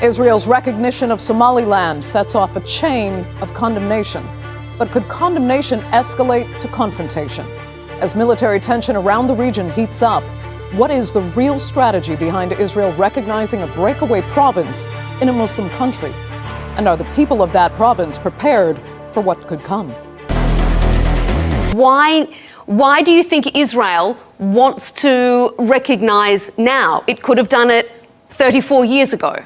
Israel's recognition of Somaliland sets off a chain of condemnation. But could condemnation escalate to confrontation? As military tension around the region heats up, what is the real strategy behind Israel recognizing a breakaway province in a Muslim country? And are the people of that province prepared for what could come? Why do you think Israel wants to recognize now? It could have done it 34 years ago.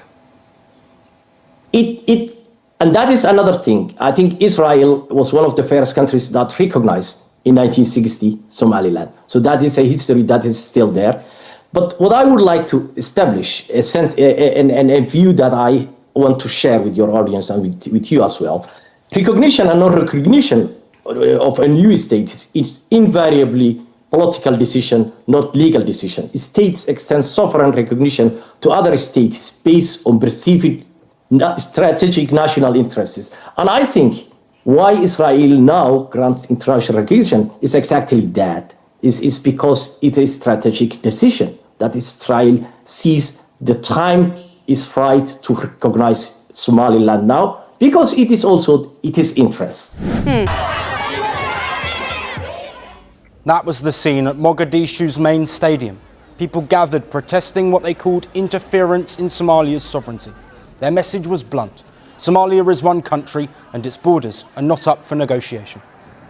And that is another thing. I think Israel was one of the first countries that recognized in 1960 Somaliland. So that is a history that is still there. But what I would like to establish, a view that I want to share with your audience and with you as well, recognition and non-recognition of a new state is invariably political decision, not legal decision. States extend sovereign recognition to other states based on perceived strategic national interests. And I think why Israel now grants international recognition is exactly that. Is because it's a strategic decision that Israel sees the time is right to recognize Somaliland now, because it is also its interest. That was the scene at Mogadishu's main stadium. People gathered protesting what they called interference in Somalia's sovereignty. Their message was blunt. Somalia is one country and its borders are not up for negotiation.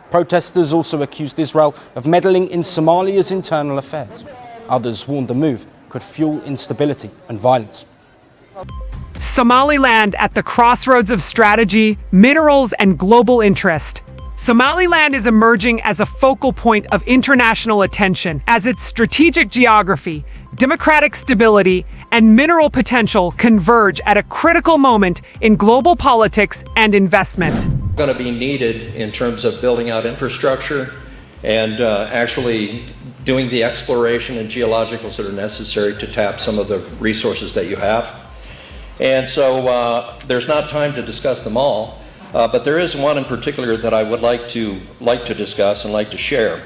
Protesters also accused Israel of meddling in Somalia's internal affairs. Others warned the move could fuel instability and violence. Somaliland at the crossroads of strategy, minerals, and global interest. Somaliland is emerging as a focal point of international attention as its strategic geography, democratic stability, and mineral potential converge at a critical moment in global politics and investment. Going to be needed in terms of building out infrastructure and actually doing the exploration and geologicals that are necessary to tap some of the resources that you have. And so there's not time to discuss them all, but there is one in particular that I would like to discuss and like to share.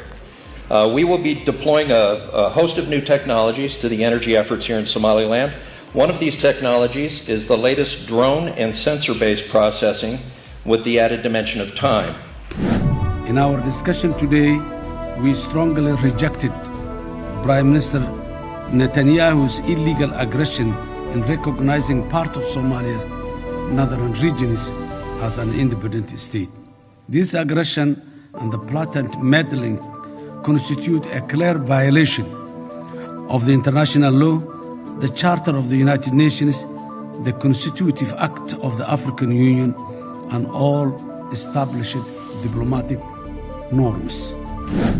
We will be deploying a host of new technologies to the energy efforts here in Somaliland. One of these technologies is the latest drone and sensor-based processing with the added dimension of time. In our discussion today, we strongly rejected Prime Minister Netanyahu's illegal aggression in recognizing part of Somalia's northern regions as an independent state. This aggression and the blatant meddling constitute a clear violation of the international law, the Charter of the United Nations, the Constitutive Act of the African Union, and all established diplomatic norms.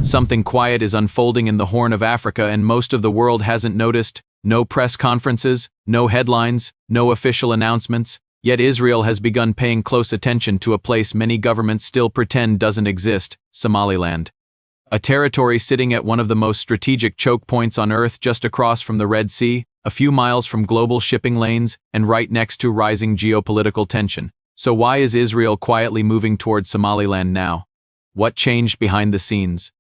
Something quiet is unfolding in the Horn of Africa, and most of the world hasn't noticed. No press conferences, no headlines, no official announcements. Yet Israel has begun paying close attention to a place many governments still pretend doesn't exist: Somaliland. A territory sitting at one of the most strategic choke points on Earth, just across from the Red Sea, a few miles from global shipping lanes, and right next to rising geopolitical tension. So why is Israel quietly moving toward Somaliland now? What changed behind the scenes?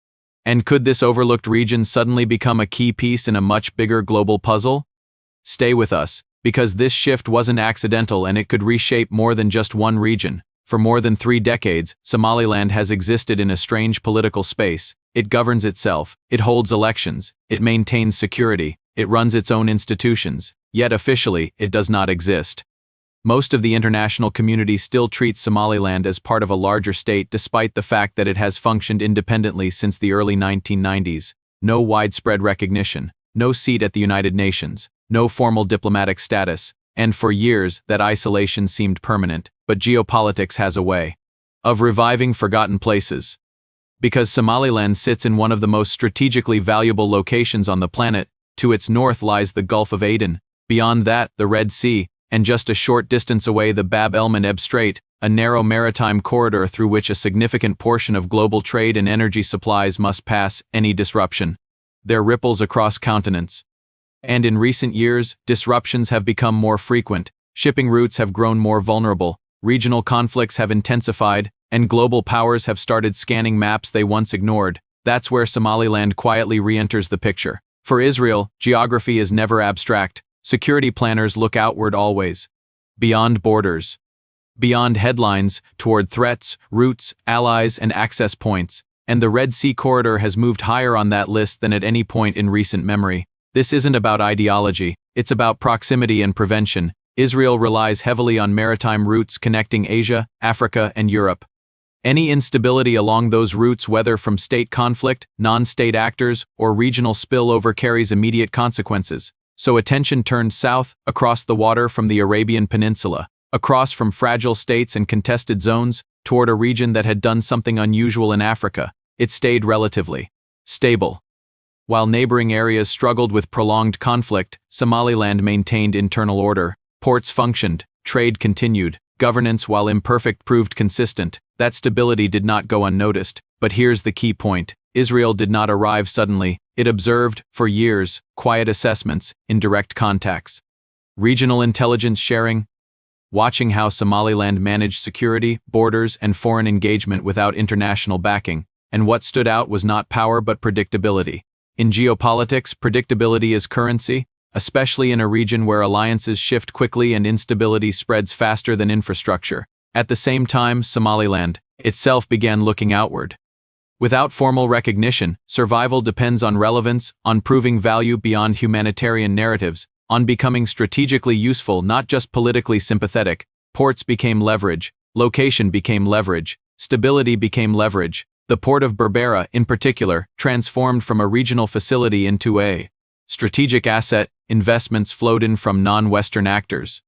And could this overlooked region suddenly become a key piece in a much bigger global puzzle? Stay with us, because this shift wasn't accidental and it could reshape more than just one region. For more than 3 decades, Somaliland has existed in a strange political space. It governs itself, it holds elections, it maintains security, it runs its own institutions, yet officially, it does not exist. Most of the international community still treats Somaliland as part of a larger state despite the fact that it has functioned independently since the early 1990s. No widespread recognition, no seat at the United Nations, no formal diplomatic status, and for years that isolation seemed permanent. But geopolitics has a way of reviving forgotten places. Because Somaliland sits in one of the most strategically valuable locations on the planet, to its north lies the Gulf of Aden, beyond that, the Red Sea, and just a short distance away the Bab el-Mandeb Strait, a narrow maritime corridor through which a significant portion of global trade and energy supplies must pass any disruption. There ripples across continents. And in recent years, disruptions have become more frequent, shipping routes have grown more vulnerable, regional conflicts have intensified, and global powers have started scanning maps they once ignored. That's where Somaliland quietly re-enters the picture. For Israel, geography is never abstract. Security planners look outward always. beyond borders, beyond headlines, toward threats, routes, allies, and access points, and the Red Sea corridor has moved higher on that list than at any point in recent memory. This isn't about ideology, it's about proximity and prevention. Israel relies heavily on maritime routes connecting Asia, Africa, and Europe. Any instability along those routes, whether from state conflict, non-state actors, or regional spillover, carries immediate consequences. So attention turned south, across the water from the Arabian Peninsula, across from fragile states and contested zones, toward a region that had done something unusual in Africa. It stayed relatively stable. While neighboring areas struggled with prolonged conflict, Somaliland maintained internal order. Ports functioned, trade continued, governance, while imperfect, proved consistent. That stability did not go unnoticed. But here's the key point. Israel did not arrive suddenly. It observed, for years, quiet assessments, indirect contacts, regional intelligence sharing, watching how Somaliland managed security, borders, and foreign engagement without international backing. And what stood out was not power but predictability. In geopolitics, predictability is currency, especially in a region where alliances shift quickly and instability spreads faster than infrastructure. At the same time, Somaliland itself began looking outward. Without formal recognition, survival depends on relevance, on proving value beyond humanitarian narratives, on becoming strategically useful, not just politically sympathetic. Ports became leverage, location became leverage, stability became leverage. The port of Berbera, in particular, transformed from a regional facility into a strategic asset. Investments flowed in from non-Western actors.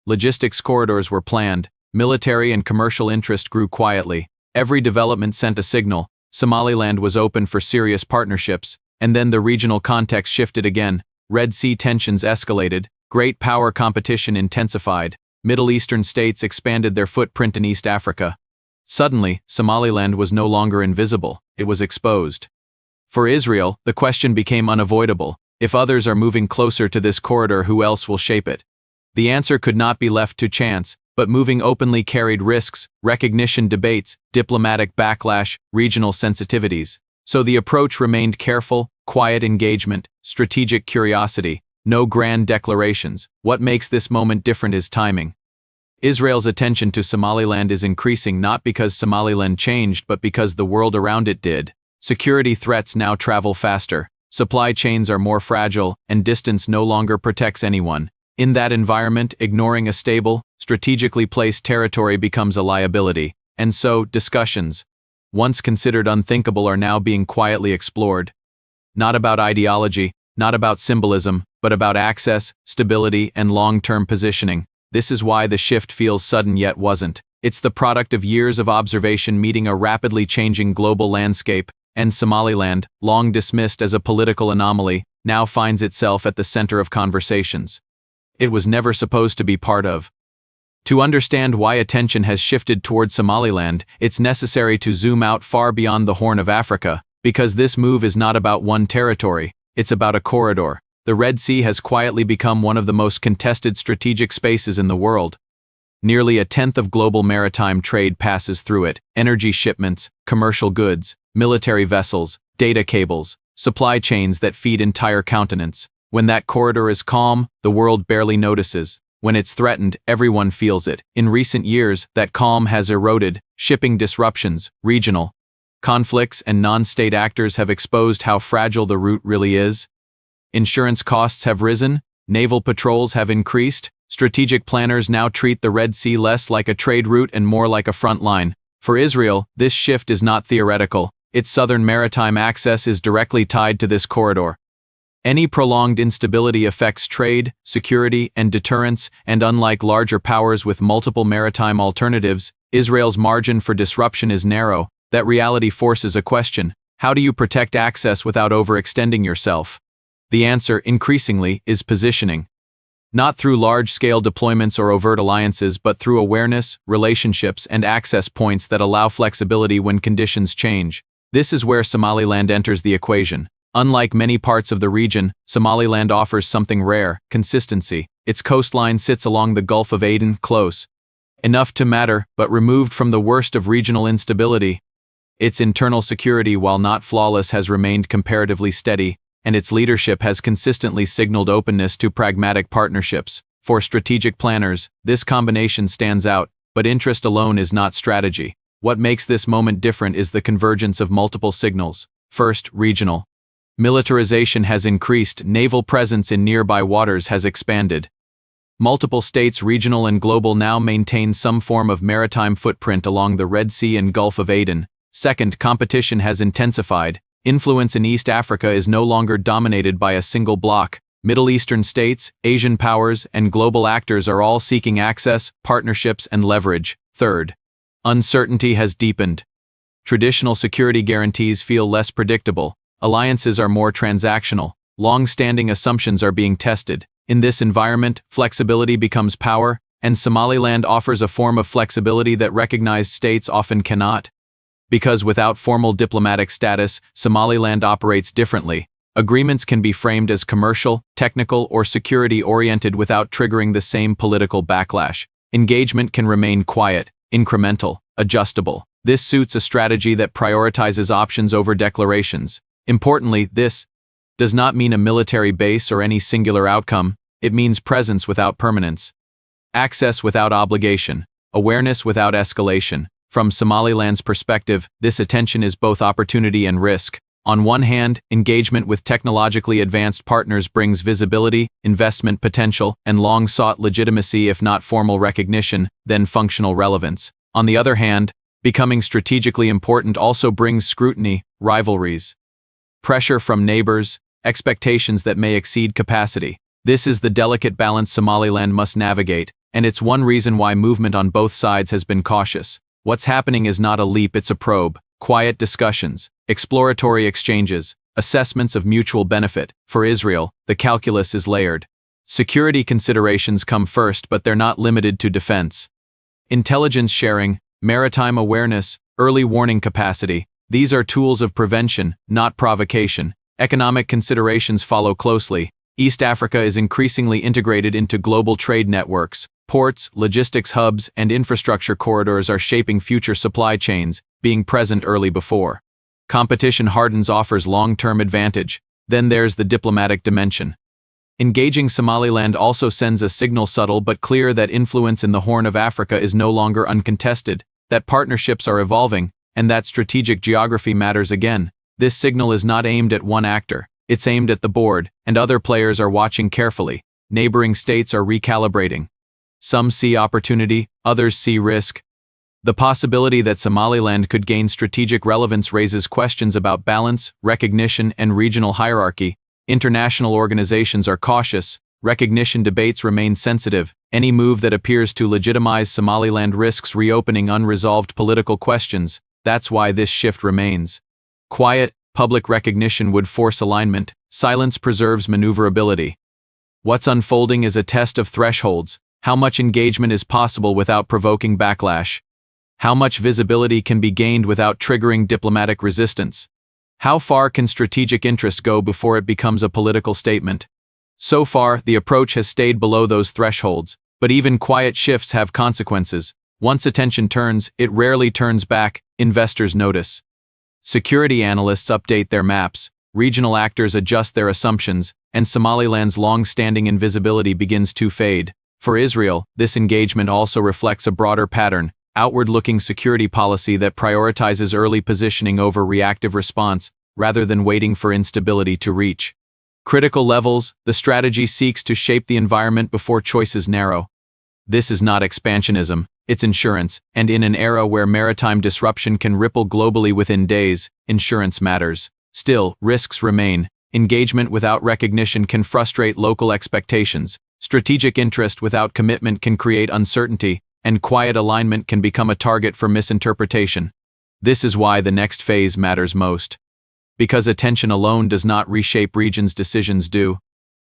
Logistics corridors were planned. Military and commercial interest grew quietly. Every development sent a signal. Somaliland was open for serious partnerships. And then the regional context shifted again. Red Sea tensions escalated. Great power competition intensified. Middle Eastern states expanded their footprint in East Africa. Suddenly, Somaliland was no longer invisible. It was exposed. For Israel, the question became unavoidable. If others are moving closer to this corridor, who else will shape it? The answer could not be left to chance, but moving openly carried risks, recognition debates, diplomatic backlash, regional sensitivities. So the approach remained careful, quiet engagement, strategic curiosity, no grand declarations. What makes this moment different is timing. Israel's attention to Somaliland is increasing not because Somaliland changed but because the world around it did. Security threats now travel faster. Supply chains are more fragile, and distance no longer protects anyone. In that environment, ignoring a stable, strategically placed territory becomes a liability. And so, discussions, once considered unthinkable, are now being quietly explored. Not about ideology, not about symbolism, but about access, stability, and long-term positioning. This is why the shift feels sudden yet wasn't. It's the product of years of observation meeting a rapidly changing global landscape. And Somaliland, long dismissed as a political anomaly, now finds itself at the center of conversations it was never supposed to be part of. To understand why attention has shifted toward Somaliland, it's necessary to zoom out far beyond the Horn of Africa, because this move is not about one territory, it's about a corridor. The Red Sea has quietly become one of the most contested strategic spaces in the world. Nearly a tenth of global maritime trade passes through it. Energy shipments, commercial goods, military vessels, data cables, supply chains that feed entire continents. When that corridor is calm, the world barely notices. When it's threatened, everyone feels it. In recent years, that calm has eroded. Shipping disruptions, regional conflicts, and non-state actors have exposed how fragile the route really is. Insurance costs have risen. Naval patrols have increased. Strategic planners now treat the Red Sea less like a trade route and more like a front line. For Israel, this shift is not theoretical. Its southern maritime access is directly tied to this corridor. Any prolonged instability affects trade, security, and deterrence, and unlike larger powers with multiple maritime alternatives, Israel's margin for disruption is narrow. That reality forces a question: how do you protect access without overextending yourself? The answer, increasingly, is positioning. Not through large-scale deployments or overt alliances, but through awareness, relationships, and access points that allow flexibility when conditions change. This is where Somaliland enters the equation. Unlike many parts of the region, Somaliland offers something rare: consistency. Its coastline sits along the Gulf of Aden, close enough to matter, but removed from the worst of regional instability. Its internal security, while not flawless, has remained comparatively steady, and its leadership has consistently signaled openness to pragmatic partnerships. For strategic planners, this combination stands out, but interest alone is not strategy. What makes this moment different is the convergence of multiple signals. First, regional. Militarization has increased, naval presence in nearby waters has expanded. Multiple states, regional and global, now maintain some form of maritime footprint along the Red Sea and Gulf of Aden. Second, competition has intensified. Influence in East Africa is no longer dominated by a single bloc. Middle Eastern states, Asian powers, and global actors are all seeking access, partnerships, and leverage. Third, uncertainty has deepened. Traditional security guarantees feel less predictable. Alliances are more transactional. Long-standing assumptions are being tested. In this environment, flexibility becomes power, and Somaliland offers a form of flexibility that recognized states often cannot. Because without formal diplomatic status, Somaliland operates differently. Agreements can be framed as commercial, technical, or security-oriented without triggering the same political backlash. Engagement can remain quiet, incremental, adjustable. This suits a strategy that prioritizes options over declarations. Importantly, this does not mean a military base or any singular outcome. It means presence without permanence, access without obligation, awareness without escalation. From Somaliland's perspective, this attention is both opportunity and risk. On one hand, engagement with technologically advanced partners brings visibility, investment potential, and long-sought legitimacy, if not formal recognition, then functional relevance. On the other hand, becoming strategically important also brings scrutiny, rivalries, pressure from neighbors, expectations that may exceed capacity. This is the delicate balance Somaliland must navigate, and it's one reason why movement on both sides has been cautious. What's happening is not a leap, it's a probe. Quiet discussions, exploratory exchanges, assessments of mutual benefit. For Israel, the calculus is layered. Security considerations come first, but they're not limited to defense. Intelligence sharing, maritime awareness, early warning capacity, these are tools of prevention, not provocation. Economic considerations follow closely. East Africa is increasingly integrated into global trade networks. Ports, logistics hubs, and infrastructure corridors are shaping future supply chains, being present early before. Competition hardens offers long-term advantage. Then there's the diplomatic dimension. Engaging Somaliland also sends a signal, subtle but clear, that influence in the Horn of Africa is no longer uncontested, that partnerships are evolving, and that strategic geography matters again. This signal is not aimed at one actor. It's aimed at the board, and other players are watching carefully. Neighboring states are recalibrating. Some see opportunity, others see risk. The possibility that Somaliland could gain strategic relevance raises questions about balance, recognition, and regional hierarchy. International organizations are cautious. Recognition debates remain sensitive. Any move that appears to legitimize Somaliland risks reopening unresolved political questions. That's why this shift remains. Quiet, public recognition would force alignment. Silence preserves maneuverability. What's unfolding is a test of thresholds. How much engagement is possible without provoking backlash? How much visibility can be gained without triggering diplomatic resistance? How far can strategic interest go before it becomes a political statement? So far, the approach has stayed below those thresholds, but even quiet shifts have consequences. Once attention turns, it rarely turns back. Investors notice. Security analysts update their maps, regional actors adjust their assumptions, and Somaliland's long-standing invisibility begins to fade. For Israel, this engagement also reflects a broader pattern, outward-looking security policy that prioritizes early positioning over reactive response, rather than waiting for instability to reach critical levels. The strategy seeks to shape the environment before choices narrow. This is not expansionism, it's insurance, and in an era where maritime disruption can ripple globally within days, insurance matters. Still, risks remain. Engagement without recognition can frustrate local expectations. Strategic interest without commitment can create uncertainty, and quiet alignment can become a target for misinterpretation. This is why the next phase matters most. Because attention alone does not reshape regions, decisions do.